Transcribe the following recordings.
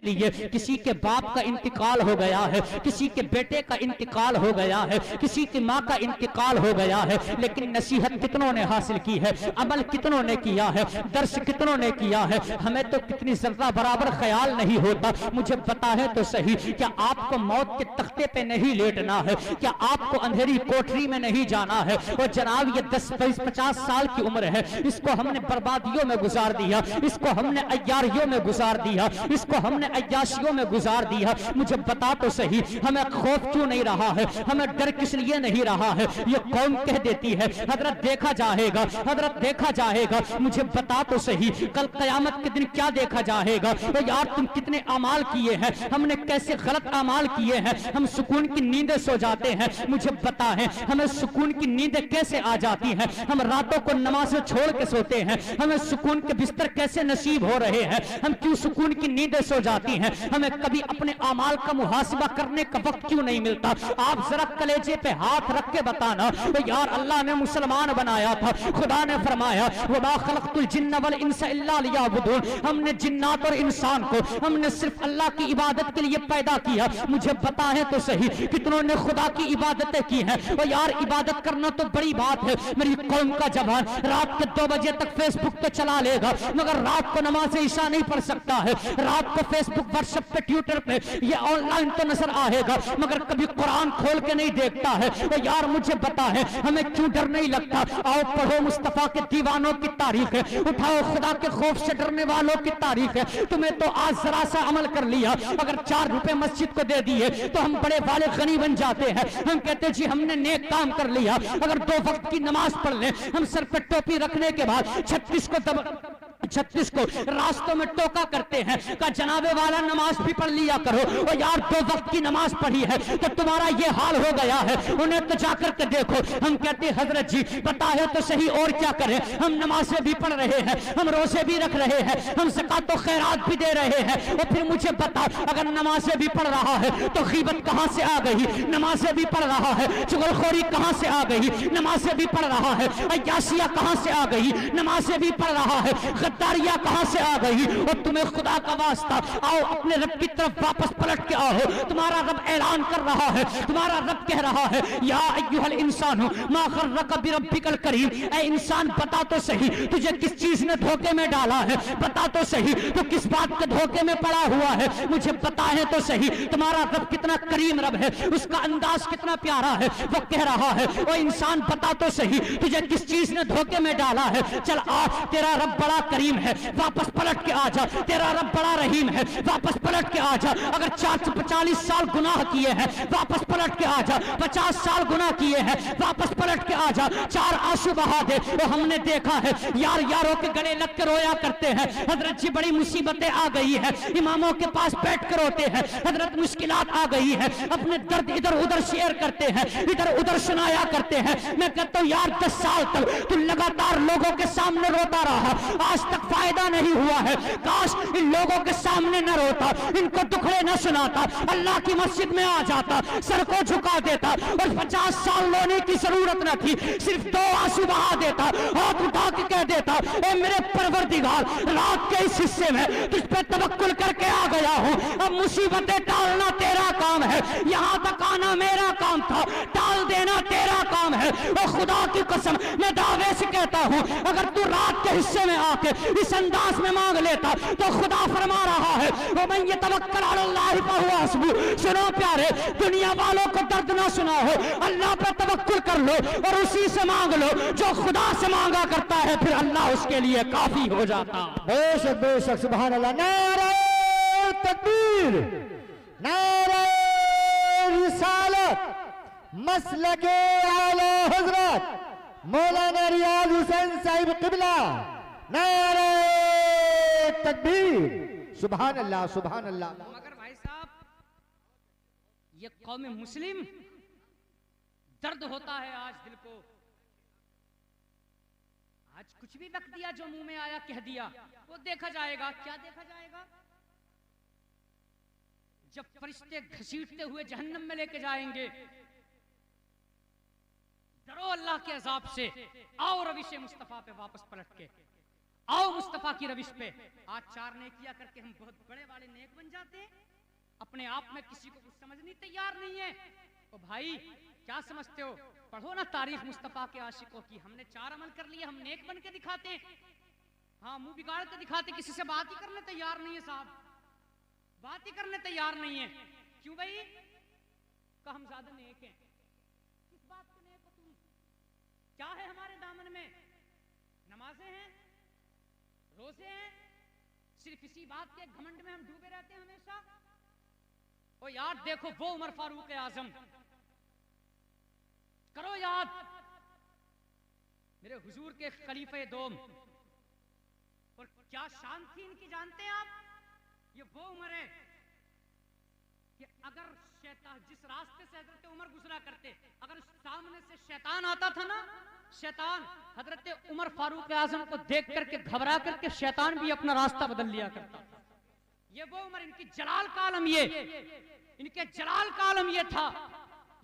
लिए किसी के बाप का इंतकाल हो गया है, किसी के बेटे का इंतकाल हो गया है, किसी की माँ का इंतकाल हो गया है, लेकिन नसीहत कितनों ने हासिल की है, अमल कितनों ने किया है, दर्श कितनों ने किया है, हमें तो कितनी जर्रा बराबर ख्याल नहीं होता। मुझे पता है तो सही, क्या आपको मौत के तख्ते पे नहीं लेटना है, क्या आपको अंधेरी कोठरी में नहीं जाना है। और जनाब ये 10-20-50 साल की उम्र है, इसको हमने बर्बादियों में गुजार दिया, इसको हमने अय्यारियों में गुजार दिया, इसको हमने अय्याशियों में गुजार दिया। मुझे बता तो सही, हमें खौफ क्यों नहीं रहा है, हमें डर किस लिए नहीं रहा है। ये कौम कह देती है हजरत देखा जाएगा, हजरत देखा जाएगा। मुझे बता तो सही, कल कयामत के दिन क्या देखा जाएगा। तो यार तुम कितने अमाल किए हैं, हमने कैसे गलत अमाल किए हैं, हम सुकून की नींदें सो जाते हैं। मुझे पता है हमें सुकून की नींदें कैसे आ जाती हैं, हम रातों को नमाज छोड़ के सोते हैं, हमें सुकून के बिस्तर कैसे नसीब हो रहे हैं, हम क्यों सुकून की नींदें सो जाती हैं, हमें कभी अपने अमाल का मुहासिबा करने का वक्त क्यों नहीं मिलता। आप जरा कलेजे पे हाथ रख के बताना। तो यार अल्लाह ने मुसलमान बनाया था, खुदा ने फरमाया वमा खलक़तुल जिन्न वल इंसा इल्ला लियअबुदून, हमने जिन्नात और इंसान को हमने सिर्फ अल्लाह की इबादत के लिए पैदा किया। मुझे पता है तो सही कितनों ने खुदा की इबादतें की हैं। और यार इबादत करना तो बड़ी बात है, मेरी कौम का जवान रात के 2 बजे तक फेसबुक पे चला लेगा, मगर रात को नमाज ईशा नहीं पढ़ सकता है, रात को फेसबुक व्हाट्सएप पे ट्विटर पे ये ऑनलाइन तो नजर आएगा, मगर कभी कुरान खोल के नहीं देखता है। तो यार मुझे पता है हमें क्यों डर नहीं लगता। आओ पढ़ो मुस्तफा के दीवानों की तारीख है, उठाओ खुदा के खौफ से डरने वालों की तारीख है। तुम्हें तो आज जरा सा अमल कर लिया, अगर 4 रुपए मस्जिद को दे दिए तो हम बड़े वाले गनी बन जाते हैं। हम कहते जी हमने नेक काम कर लिया। अगर 2 वक्त की नमाज पढ़ ले, हम सर पे टोपी रखने के बाद 36 को रास्तों में टोका करते हैं का जनाबे वाला नमाज भी पढ़ लिया करो। और यार 2 वक्त की नमाज पढ़ी है तो तुम्हारा ये हाल हो गया है, उन्हें तो जाकर के देखो। हम कहते हैं हजरत जी पता है तो सही और क्या करें, हम नमाजें भी पढ़ रहे हैं, हम रोजे भी रख रहे हैं, हम ज़कात और खैरात भी दे रहे हैं। और फिर मुझे बता, अगर नमाजें भी पढ़ रहा है तो गीबत कहां से आ गई, नमाजें भी पढ़ रहा है, चुगलखोरी कहां से आ गई, नमाजें भी पढ़ रहा है, अय्याशिया कहां से आ गई, नमाजें भी पढ़ रहा है, गद्दारियां कहां से आ गई। और तुम्हें खुदा का वास्ता आओ अपने रब की तरफ वापस पलट के आओ। तुम्हारा रब ऐलान कर रहा है, तुम्हारा रब कह रहा है या अय्युहल इंसानु मा गर्रका बिरब्बिकल करीम, ऐ इंसान बता तो सही तुझे किस चीज ने धोखे में डाला है, बता तो सही तो किस बात के धोखे में पड़ा हुआ है। मुझे पता है तो सही तुम्हारा रब कितना करीम रब है, उसका अंदाज कितना प्यारा है। वो कह रहा है ओ इंसान बता तो सही तुझे किस चीज ने धोखे में डाला है। चल आ, तेरा रब बड़ा करीम है, वापस पलट के आ जा। तेरा रब बड़ा रहीम है, वापस पलट के आ जा। अगर 40 साल गुनाह किए हैं वापस पलट के आ जा, 50 साल गुनाह किए हैं वापस पलट के आ जा, 4 आंसू बहा दे। तो हमने देखा है यार यारों के गले लग कर रोया करते हैं, हजरत जी बड़ी मुसीबतें आ गई है, इमामों के पास बैठ कर रोते हैं, हजरत मुश्किलात आ गई है, अपने दर्द इधर उधर शेयर करते हैं, इधर उधर सुनाया करते हैं। मैं कहता हूँ यार 10 साल तक तू लगातार लोगों के सामने रोता रहा, आज तक फायदा नहीं हुआ है। काश इन लोगों के सामने न रोता, इनको दुखड़े न सुनाता, अल्लाह की मस्जिद में आ जाता, सर को झुका देता और 50 साल रोने की जरूरत न थी, सिर्फ 2 आंसू बहा देता, हाथ उठा के कह देता ए मेरे परवरदिगार रात के इस हिस्से में तुझ पे तवक्कुल करके आ गया हूँ, अब मुसीबतें टालना तेरा काम है, यहाँ तक आना मेरा काम था, टाल देना तेरा काम है। और खुदा की कसम मैं दावे से कहता हूँ अगर तू रात के हिस्से में आके इस अंदाज में मांग लेता तो खुदा फरमा रहा है वो मैं ये तवक्कल अल्लाह पर हुआ हस्बू। सुनो प्यारे, दुनिया वालों को दर्द ना सुनाओ, अल्लाह पर तवक्कुल कर लो और उसी से मांग लो। जो खुदा से मांगा करता है फिर अल्लाह उसके लिए काफी हो जाता। बेशक सुभान अल्लाह। नारे तकबीर, नारे रिसालत, मसलके आला हजरत मौलाना रियाज हुसैन साहिब किबला, नारे तकबीर, सुभान अल्लाह सुभान अल्लाह। मगर भाई साहब ये कौम मुस्लिम दर्द होता है आज दिल को, आज कुछ भी बक दिया जो मुंह में आया कह दिया, वो देखा जाएगा। क्या देखा जाएगा? जब फरिश्ते घसीटते हुए जहन्नम में लेके जाएंगे। डरो अल्लाह के अजाब से, आओ रविश मुस्तफा पे वापस पलट के आओ मुस्तफा की रविश पे। आज 4 नेकियां करके हम बहुत बड़े वाले नेक बन जाते हैं, अपने आप में किसी को कुछ समझने तैयार नहीं है। ओ भाई क्या समझते हो, पढ़ो ना तारीख मुस्तफा के आशिकों की। हमने 4 अमल कर लिए, हम नेक बन के दिखाते हैं। हाँ, मुंह बिगाड़ के दिखाते, किसी से बात ही करने तैयार नहीं है साहब, बात ही करने तैयार नहीं है। क्यों भाई? का हम ज्यादा नेक हैं। किस बात के नेक हो तुम? क्या है हमारे दामन में? नमाजें हैं, रोजे हैं, सिर्फ इसी बात के घमंड में हम डूबे रहते हैं हमेशा। ओ यार देखो वो उमर फारूक आजम, करो याद मेरे हुजूर के खलीफे दोम, और क्या शान थी इनकी जानते हैं आप? ये वो उमर है कि अगर शैतान जिस रास्ते से हजरत उमर गुजरा करते, अगर सामने से शैतान आता था ना, शैतान हजरत उमर फारूक आजम को देख करके घबरा करके शैतान भी अपना रास्ता बदल लिया करता था। ये वो उमर, इनकी जलाल का आलम ये, इनके जलाल का आलम ये था।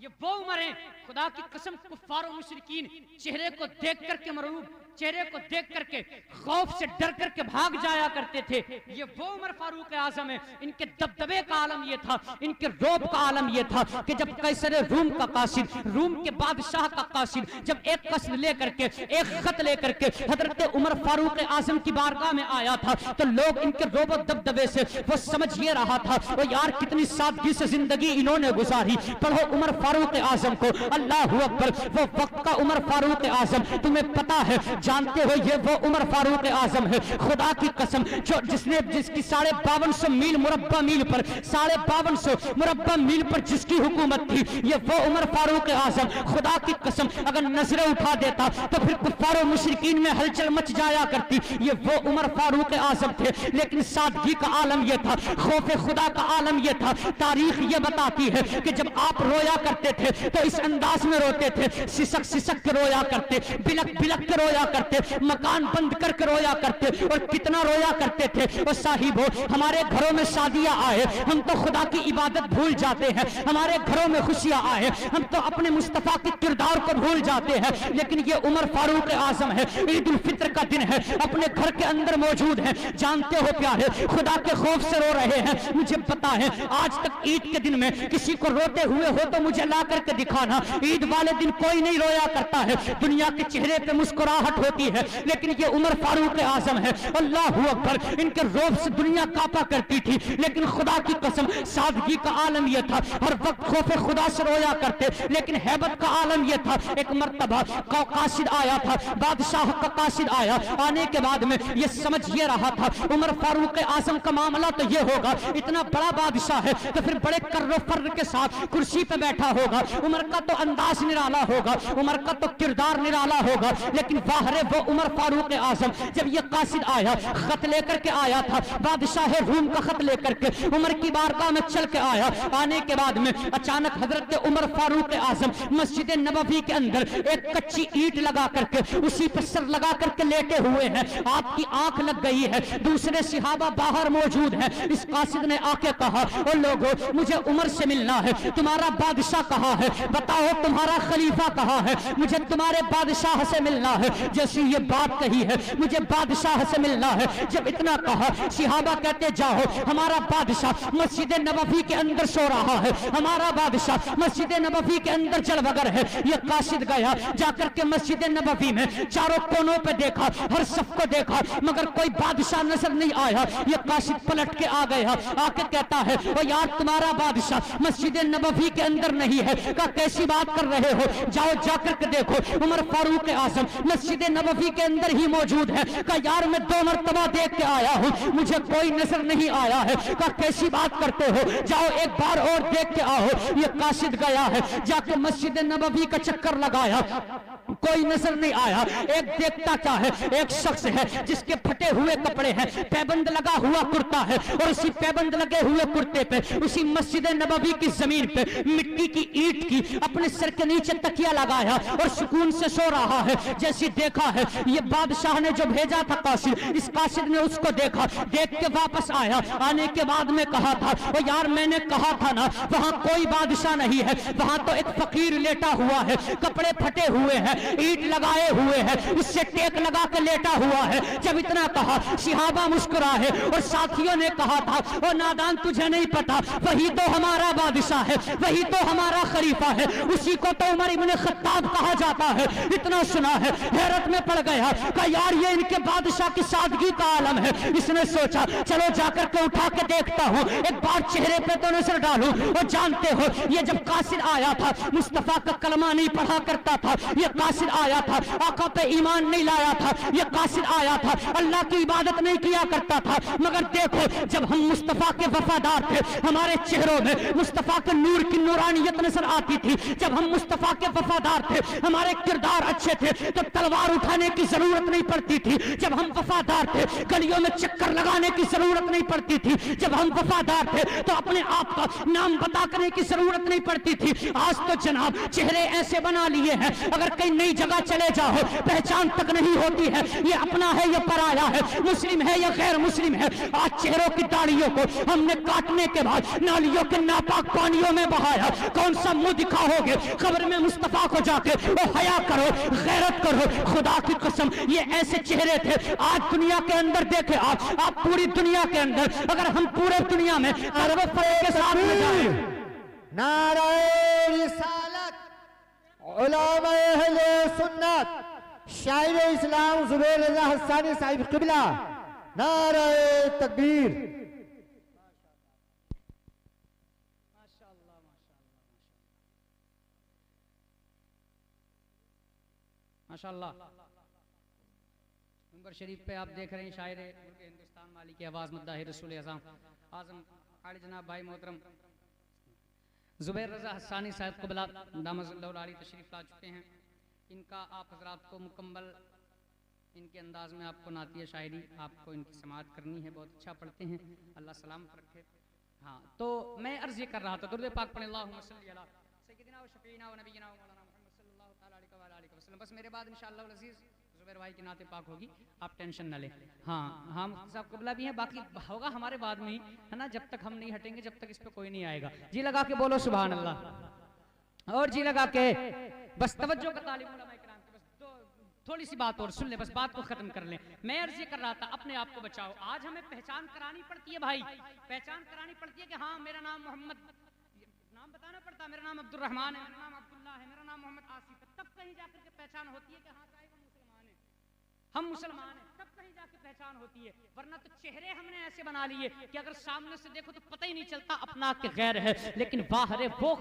ये वो उमर है, खुदा की कसम कुफ्फार और मुशरिकीन चेहरे को देख करके मरूब, चेहरे को देख करके खौफ से डर करके भाग जाया करते थे। ये वो उमर फारूक आजम है। इनके दबदबे का आलम ये था, इनके रोब का आलम ये था कि जब कैसर रूम का कासिद, रूम के बादशाह का कासिद, जब एक कस्द लेकर के, एक खत लेकर के हजरत उमर फारूक आजम की बारगाह में आया था, तो लोग इनके रोब और दबदबे से वो समझ ये रहा था, वो यार कितनी सादगी से जिंदगी इन्होंने गुजारी। पढ़ो उमर फारूक आजम को, अल्लाह अकबर। वो वक्त का उमर फारूक आजम, तुम्हें पता है, जानते हो, ये वो उमर फारूक आजम है, खुदा की कसम, जो जिसकी 5250 मील मुरब्बा मील पर, 5250 मुरब्बा मील पर जिसकी हुकूमत थी, ये वो उमर फारूक आजम। खुदा की कसम अगर नजरें उठा देता तो फिर कुफ्फार और मुशरिकीन में हलचल मच जाया करती। ये वो उमर फारूक आजम थे, लेकिन सादगी का आलम ये था, खौफ खुदा का आलम ये था। तारीख ये बताती है कि जब आप रोया करते थे तो इस अंदाज में रोते थे, सिसक सिसक के रोया करते, बिलक बिलक के रोया करते, मकान बंद करके रोया करते, और कितना रोया करते थे। और साहिबो, हमारे घरों में शादियां आए, हम तो खुदा की इबादत भूल जाते हैं। हमारे घरों में खुशियां आए, हम तो अपने मुस्तफा के किरदार को भूल जाते हैं। लेकिन ये उमर फारूक आजम है, ईद उल फित्र का दिन है, अपने घर के अंदर मौजूद है। जानते हो प्यारे, खुदा के खौफ से रो रहे हैं। मुझे पता है आज तक ईद के दिन में किसी को रोते हुए हो तो मुझे ला करके दिखाना। ईद वाले दिन कोई नहीं रोया करता है, दुनिया के चेहरे पे मुस्कुराहट होती है, लेकिन ये उमर फारूक आजम है, अल्लाह अकबर। इनके रोब से दुनिया कांपा करती थी, लेकिन खुदा की कसम सादगी का आलम यह था, हर वक्त खौफे खुदा से रोया करते, लेकिन हैबत का आलम यह था। एक मर्तबा का कासिद आया था, बादशाह का कासिद आया, आने के बाद में ये समझ ये रहा था उमर फारूक आजम का मामला तो ये होगा, इतना बड़ा बादशाह है तो फिर बड़े कर्रो फर्र के साथ कुर्सी पे बैठा होगा, उमर का तो अंदाज निराला होगा, उमर का तो किरदार निराला होगा। लेकिन वाहरे वो उमर फारूक आजम, जब ये कासिद आया, खत लेकर के आया था, बादशाह रूम का खत लेकर के उमर की बारगाह में चल के आया। आने के बाद में अचानक हजरत उमर फारूक आजम मस्जिद नबवी के अंदर एक कच्ची ईंट लगा करके उसी पर सर लगा करके लेटे हुए हैं। आपकी आंख लग गई है, दूसरे सिहाबा बाहर मौजूद हैं। इस कासिद ने आके कहा, ओ लोगों, मुझे उमर से मिलना है, तुम्हारा बादशाह कहाँ है, बताओ तुम्हारा खलीफा कहाँ है, मुझे तुम्हारे बादशाह से मिलना है। जैसी ये बात कही है, मुझे बादशाह से मिलना है, जब इतना कहा, सिहाबा कहते जाओ, हमारा बादशाह मस्जिद नबवी के अंदर सो रहा है, हमारा बादशाह मस्जिद नबवी के अंदर जलवगर है। ये कासिद गया, जाकर के मस्जिद नबवी में चारों कोनों पे देखा, हर सफ को देखा, मगर कोई बादशाह नजर नहीं आया। ये कासिद पलट के आ गया, आके कहता है, ओ यार तुम्हारा बादशाह मस्जिद नबवी के अंदर नहीं है। का कैसी बात कर रहे हो, जाओ जाकर के देखो, उमर फारूक आजम मस्जिद नबवी के अंदर ही मौजूद है। का यार मैं 2 मरतबा देख के आया हूँ, मुझे कोई नजर नहीं आया है। का कैसी बात करते हो, जाओ एक बार और देख के आओ। ये कासिद गया है, जाके मस्जिद नबवी का चक्कर लगाया, कोई नजर नहीं आया। एक देखता क्या है, एक शख्स है जिसके फटे हुए कपड़े हैं, पैबंद लगा हुआ कुर्ता है, और उसी पैबंद लगे हुए कुर्ते पे उसी मस्जिद नबवी की जमीन पे मिट्टी की ईंट की अपने सर के नीचे तकिया लगाया और सुकून से सो रहा है। जैसे देखा है, ये बादशाह ने जो भेजा था कासिद, इस कासिद ने उसको देखा, देख के वापस आया। आने के बाद में कहा था, ओ यार मैंने कहा था ना, वहां कोई बादशाह नहीं है, वहां तो एक फकीर लेटा हुआ है, कपड़े फटे हुए हैं, ईंट लगाए हुए है, उससे टेक लगा के लेटा हुआ है। जब इतना कहा सिहाबा मुस्कुराए और साथियों ने कहा था ओ नादान तुझे नहीं पता, वही तो हमारा बादशाह है, वही तो हमारा खलीफा है, उसी को तो उमर इब्ने खत्ताब कहा जाता है। इतना सुना है हैरत में पड़ गया कि यार ये इनके बादशाह की सादगी का आलम है। इसने सोचा चलो जाकर के उठा के देखता हूं, एक बार चेहरे पे तो नजर डालूं। और जानते हो ये जब कासिद आया था, मुस्तफा का कलमा नहीं पढ़ा करता था, ये कासिद आया था, आका पे ईमान नहीं लाया था, ये कासिद आया था, अल्लाह की इबादत नहीं किया करता था। मगर देखो जब हम मुस्तफा के वफादार थे, हमारे चेहरों में मुस्तफा के नूर की नूरानियत नजर आती थी। जब हम मुस्तफा के वफादार थे, हमारे किरदार अच्छे थे, तो तलवार उठाने की जरूरत नहीं पड़ती थी। जब हम वफादार थे, गलियों में चक्कर लगाने की जरूरत नहीं पड़ती थी। जब हम वफादार थे तो अपने आप का नाम बता करने की जरूरत नहीं पड़ती थी। आज तो जनाब चेहरे ऐसे बना लिए हैं, अगर कहीं नई जगह चले जाओ पहचान तक नहीं होती है, ये अपना है ये पराया है, मुस्लिम है या गैर मुस्लिम है। आज चेहरों की दाढ़ियों को हमने काटने के बाद नालियों के नापाक पानियों में बहाया। कौन सा मुंह दिखाओगे खबर में मुस्तफा को जाके? ओ हया करो, गैरत करो, खुदा की कसम ये ऐसे चेहरे थे। आज दुनिया के अंदर देखे आप पूरी दुनिया के अंदर, अगर हम पूरे दुनिया में अरब फर्क के साथ में जाएं, नारे रिसालत, उलमा अहले सुन्नत, शायर इस्लाम जुबैर रज़ा हस्सानी साहिब क़िबला, नारे तकबीर। माशाअल्लाह। मिंबर शरीफ पे आप देख रहे हैं शायर हिंदुस्तान माली की आवाज मुद्दा रसूल आजम आले जनाब भाई मोहतरम जुबैर रज़ा हस्सानी साहब क़िबला दामतुल्लाह अलैहि तशरीफ ला चुके हैं। इनका आप हजरात को मुकम्मल इनके अंदाज में आपको नातिया शायरी आपको इनकी समाअत करनी है। बहुत अच्छा पढ़ते हैं, अल्लाह सलामत रखे। हाँ तो मैं अर्ज ये कर रहा था, दुरूद पाक पढ़ें अल्लाहुम्मा सल्ली अला सय्यिदिना व शफीना व नबीना व मौलाना मुहम्मद सल्लल्लाहु तआला अलैहि वसल्लम। बस मेरे बाद इंशाअल्लाह अज़ीज़ जुबैर भाई की नाते पाक होगी, आप टेंशन न लें। हाँ हाँ मुफ्ती साहब क़िबला भी हैं, बाकी होगा हमारे बाद में ही है ना, जब तक हम नहीं हटेंगे जब तक इस पे कोई नहीं आएगा। जी लगा के बोलो सुभान अल्लाह, और जी लगा के बस तवज्जो का तालिब उलमा इकराम की, बस थोड़ी सी बात और सुन ले, बस बात को खत्म कर लें। मैं अर्ज ये कर रहा था अपने आप को बचाओ। आज हमें पहचान करानी पड़ती है भाई, पहचान करानी पड़ती है कि हाँ मेरा नाम मोहम्मद, नाम बताना पड़ता, मेरा नाम अब्दुल रहमान है, मेरा नाम अब्दुल्ला है, मेरा नाम मोहम्मद आसिफ है, तब कहीं जाकर के पहचान होती है कि हाँ साहिब हम मुसलमान हैं, तब कहीं जाके पहचान होती है। वरना तो चेहरे हमने ऐसे बना लिए कि अगर सामने से देखो तो पता ही नहीं चलता अपना के गैर है। लेकिन बाहर वो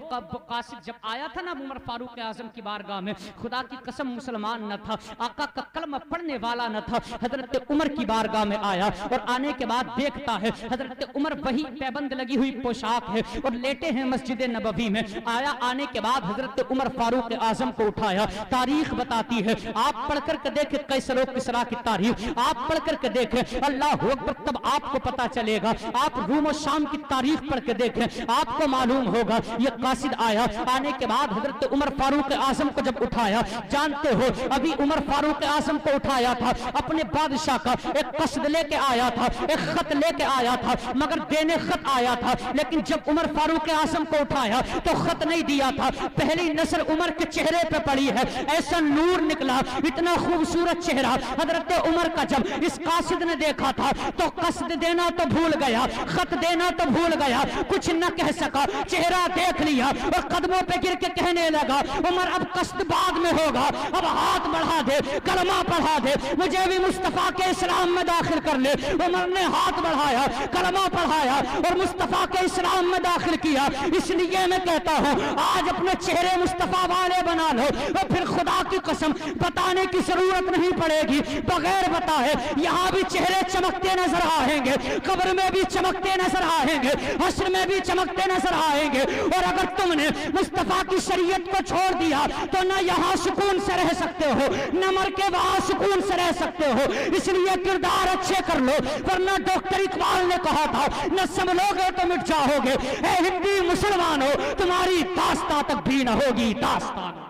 कासिद जब आया था ना उमर फारूक आजम की बारगाह में, खुदा की कसम मुसलमान न था, आका का कलमा पढ़ने वाला न था। हजरत उमर की बारगाह में आया और आने के बाद देखता है हजरत उमर वही पैबंद लगी हुई पोशाक है और लेटे हैं मस्जिद नबवी में। आया, आने के बाद हजरत उमर फारूक आजम को उठाया। तारीख बताती है, आप पढ़ करके देखे कैसर किसरा की तारीख, आप पढ़ करके देखें अल्लाह अकबर, तब आपको पता चलेगा। आप रूम और शाम की तारीख पढ़ के देखें, आपको मालूम होगा। ये कासिद आया, आने के बाद हजरत उमर फारूक आजम को जब उठाया, जानते हो अभी उमर फारूक आजम को उठाया था, अपने बादशाह का एक कसद लेके आया था, एक खत लेके आया था, मगर देने खत आया था। लेकिन जब उमर फारूक आजम को उठाया तो खत नहीं दिया था। पहली नजर उमर के चेहरे पे पड़ी है, ऐसा नूर निकला, इतना खूबसूरत चेहरा हजरत उमर का। जब इस कासिद ने देखा था तो कसद देना तो भूल गया, खत देना तो भूल गया, कुछ न कह सका, चेहरा देख लिया और कदमों पे गिर के कहने लगा उमर अब कसद बाद में होगा, अब हाथ बढ़ा दे, कलमा पढ़ा दे, मुझे भी मुस्तफा के इस्लाम में दाखिल कर ले। उमर ने हाथ बढ़ाया, कलमा पढ़ाया और मुस्तफा के इस्लाम में दाखिल किया। इसलिए मैं कहता हूँ आज अपने चेहरे मुस्तफा वाले बना लो और फिर खुदा की कसम बताने की जरूरत नहीं पड़ेगी। बगैर बताए यहाँ भी चेहरे चमकते नजर आएंगे, कब्र में भी चमकते नजर आएंगे, हश्र में भी चमकते नजर आएंगे। और अगर तुमने मुस्तफा की शरीयत को छोड़ दिया तो न यहाँ सुकून से रह सकते हो, न मर के वहां सुकून से रह सकते हो। इसलिए किरदार अच्छे कर लो, वरना डॉक्टर इकबाल ने कहा था न संभलोगे तो मिट जाओगे। ए हिंदी मुसलमानों, तुम्हारी दास्तां तक भी न होगी दास्तान।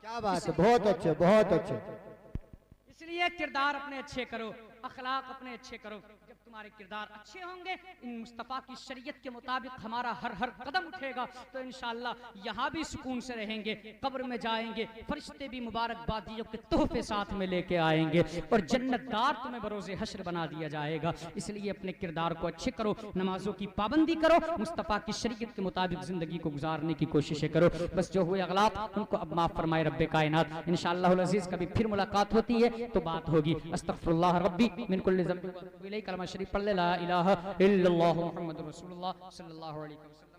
क्या बात है, बहुत अच्छे, बहुत अच्छे। इसलिए किरदार अपने अच्छे करो, अखलाक अपने अच्छे करो। जब तुम्हारे किरदार अच्छे होंगे, इन मुस्तफ़ा की शरीयत के मुताबिक हमारा हर हर कदम उठेगा, तो इंशाअल्लाह यहाँ भी सुकून से रहेंगे, कब्र में जाएंगे, फरिश्ते भी मुबारकबादियों के तोहफे साथ में लेके आएंगे और जन्नतदार तुम्हें बरोज़े हश्र बना दिया जाएगा। इसलिए अपने किरदार को अच्छे करो, नमाजों की पाबंदी करो, मुस्तफ़ा की शरीयत के मुताबिक जिंदगी को गुजारने की कोशिशें करो। बस जो हुए अगलात उनको अब माफ फरमाए रब्बे कायनात। इंशाअल्लाह अज़ीज़ कभी फिर मुलाकात होती है तो बात होगी। अस्तग़फिरुल्लाह रब्बी मिन कुल्लि ज़ंबिन व अतूबु इलैहि। कलमा शरीफ पढ़ ले, ला इलाहा इल्लल्लाह मुहम्मदुर रसूलुल्लाह सल्लल्लाहु अलैहि वसल्लम।